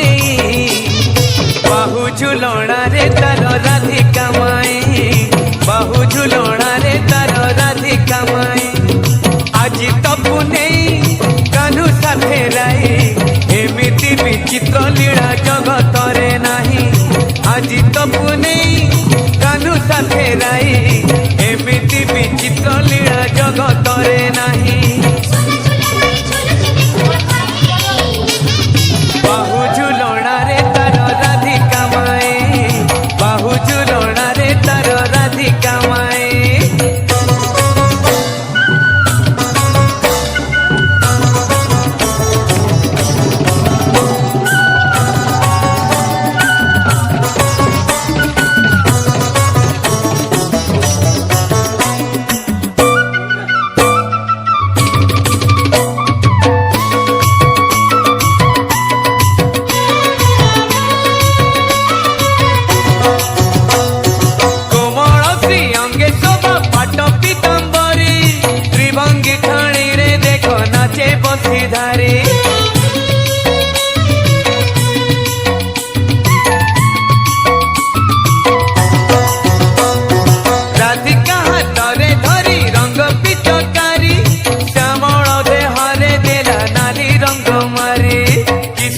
कन्हई बाहु झुलणा रे तार राधिका माई बाहु झुलणा रे तार राधिका माई आज तपु नहीं कान्हू साथे राई एमिति विचित्र लीला जगत रे नाही आज तपु नहीं कान्हू साथे राई एमिति विचित्र लीला जगत रे नाही बाहु झुलणा रे तार राधिका माई बाहु झुलणा रे तार राधिका माई बसीधारे राधिका हाथरे धरी रंग पिचकारी श्यामल देहरे देला नाली रंग मारी कि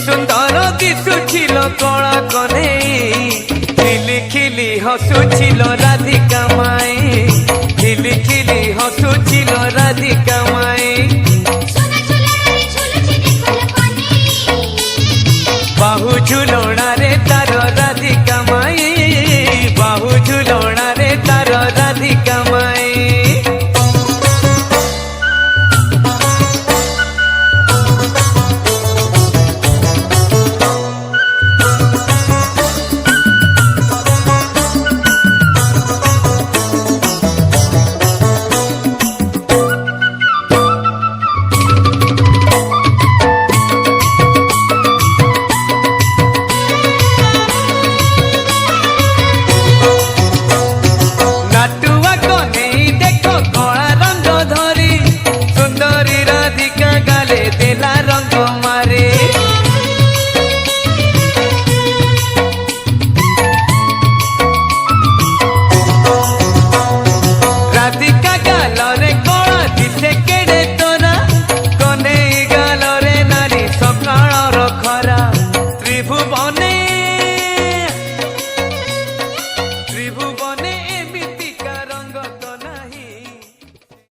सुंदर दिशुछिल कला कन्हई खिली खिली हसुछिल